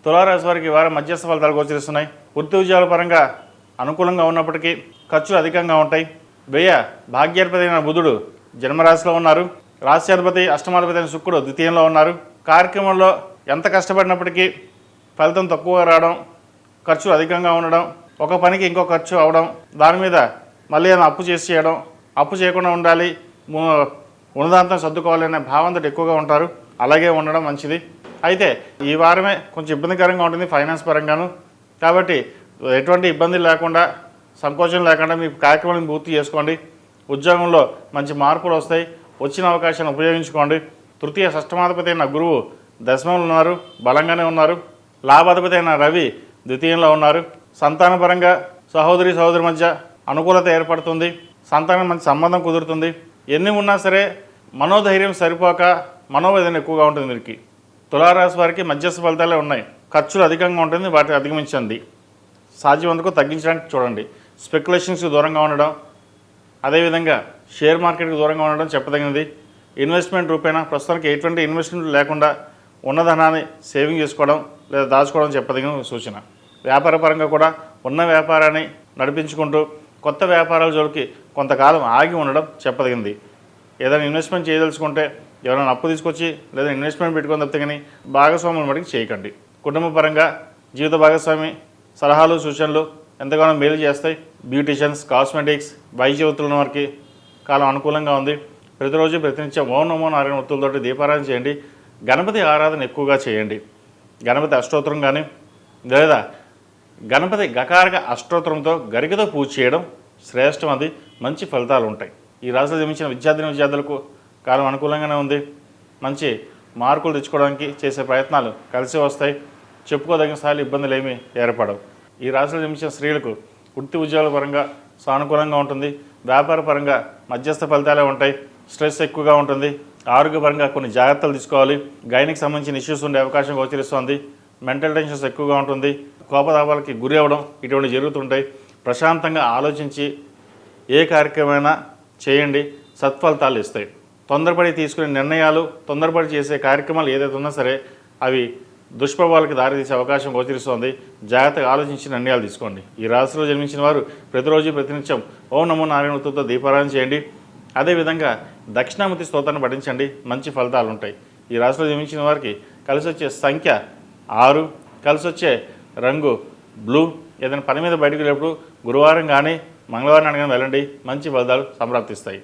తులారాశి వారికి ఈ వారం మధ్యస్థ ఫలితాలు గోచరిస్తున్నాయి. వృత్తి ఉద్యోగాల పరంగా అనుకూలంగా ఉన్నప్పటికీ ఖర్చులు అధికంగా ఉంటాయి. భాగ్యాధిపతి అయిన బుధుడు జన్మరాశిలో ఉన్నారు. రాశ్యాధిపతి అష్టమాధిపతి అయిన శుక్రుడు ద్వితీయంలో ఉన్నారు. కార్యక్రమంలో ఎంత కష్టపడినప్పటికీ ఫలితం తక్కువగా రావడం, ఖర్చులు అధికంగా ఉండడం, ఒక పనికి ఇంకో ఖర్చు అవడం, దాని మీద మళ్ళీ ఏదైనా అప్పు చేసి చేయడం, అప్పు చేయకుండా ఉండాలి, ఉన్నదాంతం సర్దుకోవాలనే భావంతో ఎక్కువగా ఉంటారు. అలాగే ఉండడం మంచిది. అయితే ఈ వారమే కొంచెం ఇబ్బందికరంగా ఉంటుంది ఫైనాన్స్ పరంగాను. కాబట్టి ఎటువంటి ఇబ్బంది లేకుండా, సంకోచం లేకుండా మీ కార్యక్రమాలను పూర్తి చేసుకోండి. ఉద్యోగంలో మంచి మార్పులు వస్తాయి. వచ్చిన అవకాశాన్ని ఉపయోగించుకోండి. తృతీయ షష్టమాధిపతి అయిన గురువు దశమంలో ఉన్నారు, బలంగానే ఉన్నారు. లాభాధిపతి అయిన రవి ద్వితీయంలో ఉన్నారు. సంతానపరంగా సహోదరి మధ్య అనుకూలత ఏర్పడుతుంది. సంతానం మంచి సంబంధం కుదురుతుంది. ఎన్ని ఉన్నా సరే మనోధైర్యం సరిపోక మనోవేదన ఎక్కువగా ఉంటుంది. వీరికి తులారాశి వారికి మధ్యస్థ ఫలితాలే ఉన్నాయి. ఖర్చులు అధికంగా ఉంటుంది, వాటిని అధిగమించండి. సాధ్యమంతకు తగ్గించడానికి చూడండి. స్పెక్యులేషన్స్కి దూరంగా ఉండడం, అదేవిధంగా షేర్ మార్కెట్కి దూరంగా ఉండడం చెప్పదగినది. ఇన్వెస్ట్మెంట్ రూపేణా ప్రస్తుతానికి ఎటువంటి ఇన్వెస్ట్మెంట్ లేకుండా ఉన్న ధనాన్ని సేవింగ్ చేసుకోవడం లేదా దాచుకోవడం చెప్పదగిన సూచన. వ్యాపార పరంగా కూడా ఉన్న వ్యాపారాన్ని నడిపించుకుంటూ కొత్త వ్యాపారాల జోలికి కొంతకాలం ఆగి ఉండడం చెప్పదగింది. ఏదైనా ఇన్వెస్ట్మెంట్ చేయదలుచుకుంటే ఎవరైనా అప్పు తీసుకొచ్చి లేదా ఇన్వెస్ట్మెంట్ పెట్టుకొని తప్పితే కానీ భాగస్వాముల మటుకు చేయకండి. కుటుంబ పరంగా జీవిత భాగస్వామి సలహాలు సూచనలు ఎంతగానో మేలు చేస్తాయి. బ్యూటీషియన్స్, కాస్మెటిక్స్, వైద్య వృత్తుల వారికి కాలం అనుకూలంగా ఉంది. ప్రతిరోజు ప్రతినిత్యం ఓం నమో నారాయణ వృత్తులతోటి దీపారాధన చేయండి. గణపతి ఆరాధన ఎక్కువగా చేయండి. గణపతి అష్టోత్తరం కానీ లేదా గణపతి గకారక అష్టోత్తరంతో గరికతో పూజ చేయడం శ్రేష్టం. అది మంచి ఫలితాలు ఉంటాయి. ఈ రాశిలో జన్మించిన విద్యార్థులకు కాలం అనుకూలంగానే ఉంది. మంచి మార్కులు తెచ్చుకోవడానికి చేసే ప్రయత్నాలు కలిసి వస్తాయి. చెప్పుకోదగిన స్థాయిలో ఇబ్బందులు ఏమీ ఏర్పడవు. ఈ రాశిలో జన్మించిన స్త్రీలకు వృత్తి ఉద్యోగాల పరంగా సానుకూలంగా ఉంటుంది. వ్యాపార పరంగా మధ్యస్థ ఫలితాలే ఉంటాయి. స్ట్రెస్ ఎక్కువగా ఉంటుంది. ఆరోగ్యపరంగా కొన్ని జాగ్రత్తలు తీసుకోవాలి. గైనికి సంబంధించిన ఇష్యూస్ ఉండే అవకాశం గోచరిస్తోంది. మెంటల్ టెన్షన్స్ ఎక్కువగా ఉంటుంది. కోపతాపాలకి గురి అవ్వడం ఇటువంటి జరుగుతుంటాయి. ప్రశాంతంగా ఆలోచించి ఏ కార్యక్రమమైనా చేయండి, సత్ఫలితాలు ఇస్తాయి. తొందరపడి తీసుకునే నిర్ణయాలు, తొందరపడి చేసే కార్యక్రమాలు ఏదైతే ఉన్నా సరే అవి దుష్ప్రభావాలకి దారితీసే అవకాశం గోచరిస్తోంది. జాగ్రత్తగా ఆలోచించి నిర్ణయాలు తీసుకోండి. ఈ రాశిలో జన్మించిన వారు ప్రతిరోజు ప్రతినిత్యం ఓం నమో నారాయణ వృత్తులతో దీపారాధన చేయండి. అదేవిధంగా దక్షిణామూర్తి స్తోత్రాన్ని పఠించండి. మంచి ఫలితాలు ఉంటాయి. ఈ రాశిలో జన్మించిన వారికి కలిసి వచ్చే సంఖ్య 6, కలిసి వచ్చే రంగు బ్లూ. ఏదైనా పని మీద బయటకు వెళ్ళేప్పుడు గురువారం కానీ మంగళవారం కానీ వెళ్ళండి. మంచి ఫలితాలు సంప్రాప్తిస్తాయి.